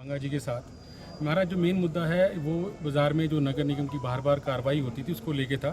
गंगा जी के साथ हमारा जो मेन मुद्दा है वो बाज़ार में जो नगर निगम की बार बार कार्रवाई होती थी उसको लेके था।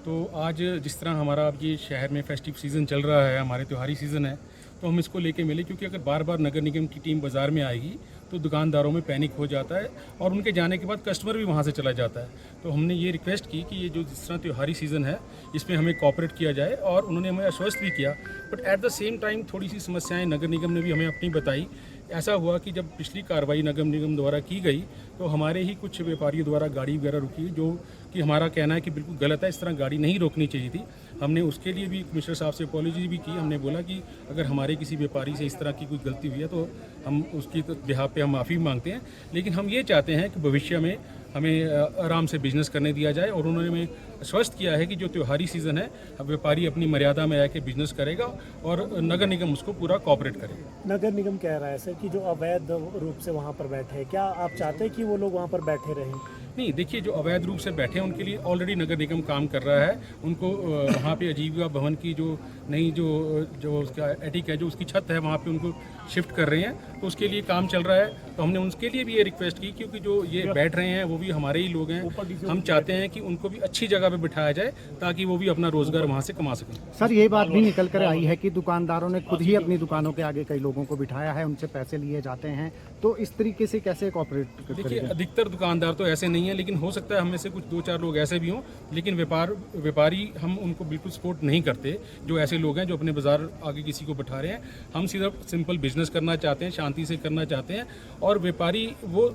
तो आज जिस तरह हमारा अब ये शहर में फेस्टिव सीज़न चल रहा है, हमारे त्योहारी सीज़न है, तो हम इसको लेके मिले क्योंकि अगर बार बार नगर निगम की टीम बाज़ार में आएगी तो दुकानदारों में पैनिक हो जाता है और उनके जाने के बाद कस्टमर भी वहाँ से चला जाता है। तो हमने ये रिक्वेस्ट की कि ये जो जिस तरह त्योहारी सीज़न है इसमें हमें कॉपरेट किया जाए और उन्होंने हमें आश्वस्त भी किया। But at the same time थोड़ी सी समस्याएं नगर निगम ने भी हमें अपनी बताई। ऐसा हुआ कि जब पिछली कार्रवाई नगर निगम द्वारा की गई तो हमारे ही कुछ व्यापारियों द्वारा गाड़ी वगैरह रुकी, जो कि हमारा कहना है कि बिल्कुल गलत है, इस तरह गाड़ी नहीं रोकनी चाहिए थी। हमने उसके लिए भी कमिश्नर साहब से अपॉलॉजी भी की। हमने बोला कि अगर हमारे किसी व्यापारी से इस तरह की कोई गलती हुई है तो हम उसकी बिहाफ पे हम माफ़ी मांगते हैं, लेकिन हम ये चाहते हैं कि भविष्य में हमें आराम से बिजनेस करने दिया जाए। और उन्होंने हमें आश्वस्त किया है कि जो त्योहारी सीज़न है अब व्यापारी अपनी मर्यादा में आके बिजनेस करेगा और नगर निगम उसको पूरा कॉपरेट करेगा। नगर निगम कह रहा है सर कि जो अवैध रूप से वहाँ पर बैठे हैं, क्या आप चाहते हैं कि वो लोग वहाँ पर बैठे रहें? नहीं, देखिए, जो अवैध रूप से बैठे हैं उनके लिए ऑलरेडी नगर निगम काम कर रहा है। उनको वहाँ पे आजीविका भवन की जो नई जो उसका एटिक है, जो उसकी छत है, वहाँ पे उनको शिफ्ट कर रहे हैं, तो उसके लिए काम चल रहा है। तो हमने उनके लिए भी ये रिक्वेस्ट की, क्योंकि जो ये बैठ रहे हैं वो भी हमारे ही लोग हैं। हम चाहते हैं कि उनको भी अच्छी जगह पे बिठाया जाए ताकि वो भी अपना रोजगार वहाँ से कमा सकें। सर, ये बात भी निकल कर आई है कि दुकानदारों ने खुद ही अपनी दुकानों के आगे कई लोगों को बिठाया है, उनसे पैसे लिए जाते हैं, तो इस तरीके से कैसे कॉपरेट करेंगे? देखिए, अधिकतर दुकानदार तो ऐसे नहीं है, लेकिन हो सकता है हम में से कुछ 2-4 लोग ऐसे भी हों, लेकिन व्यापारी हम उनको बिल्कुल सपोर्ट नहीं करते। जो ऐसे लोग हैं जो अपने बाजार आगे किसी को बिठा रहे हैं, हम सिर्फ सिंपल बिजनेस करना चाहते हैं, शांति से करना चाहते हैं। और व्यापारी वो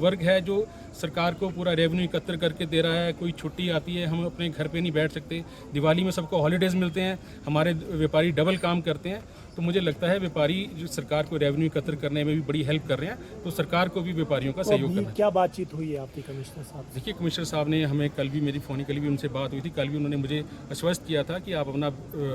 वर्ग है जो सरकार को पूरा रेवेन्यू एकत्र करके दे रहा है। कोई छुट्टी आती है, हम अपने घर पे नहीं बैठ सकते। दिवाली में सबको हॉलीडेज मिलते हैं, हमारे व्यापारी डबल काम करते हैं। तो मुझे लगता है व्यापारी जो सरकार को रेवेन्यू एकत्र करने में भी बड़ी हेल्प कर रहे हैं, तो सरकार को भी व्यापारियों का सहयोग करना है। क्या बातचीत हुई है आपकी कमिश्नर साहब? देखिए, कमिश्नर साहब ने हमें कल भी, मेरी फोनिकली भी उनसे बात हुई थी। कल भी उन्होंने मुझे आश्वस्त किया था कि आप अपना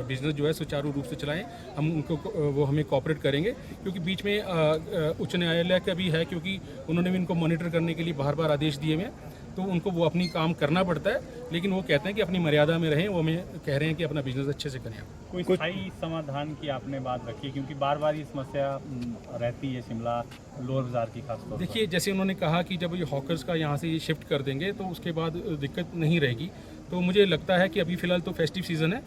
बिजनेस जो है सुचारू रूप से चलाएं, हम उनको वो हमें कॉपरेट करेंगे। क्योंकि बीच में उच्च न्यायालय का भी है, क्योंकि उन्होंने भी इनको मॉनिटर करने के लिए बार बार आदेश दिए हुए हैं, तो उनको वो अपनी काम करना पड़ता है। लेकिन वो कहते हैं कि अपनी मर्यादा में रहें। वो हमें कह रहे हैं कि अपना बिजनेस अच्छे से करें। कोई स्थायी समाधान की आपने बात रखी है, क्योंकि बार बार ये समस्या रहती है शिमला लोअर बाजार की खासतौर पर? देखिए, जैसे उन्होंने कहा कि जब ये हॉकर्स का यहाँ से ये शिफ्ट कर देंगे तो उसके बाद दिक्कत नहीं रहेगी। तो मुझे लगता है कि अभी फ़िलहाल तो फेस्टिव सीज़न है।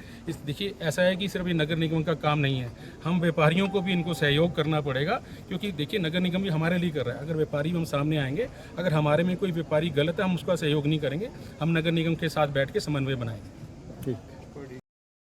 देखिए, ऐसा है कि सिर्फ ये नगर निगम का काम नहीं है, हम व्यापारियों को भी इनको सहयोग करना पड़ेगा। क्योंकि देखिए, नगर निगम भी हमारे लिए कर रहा है। अगर व्यापारी हम सामने आएंगे, अगर हमारे में कोई व्यापारी गलत है, हम उसका सहयोग नहीं करेंगे, हम नगर निगम के साथ बैठ के समन्वय बनाएंगे। ठीक।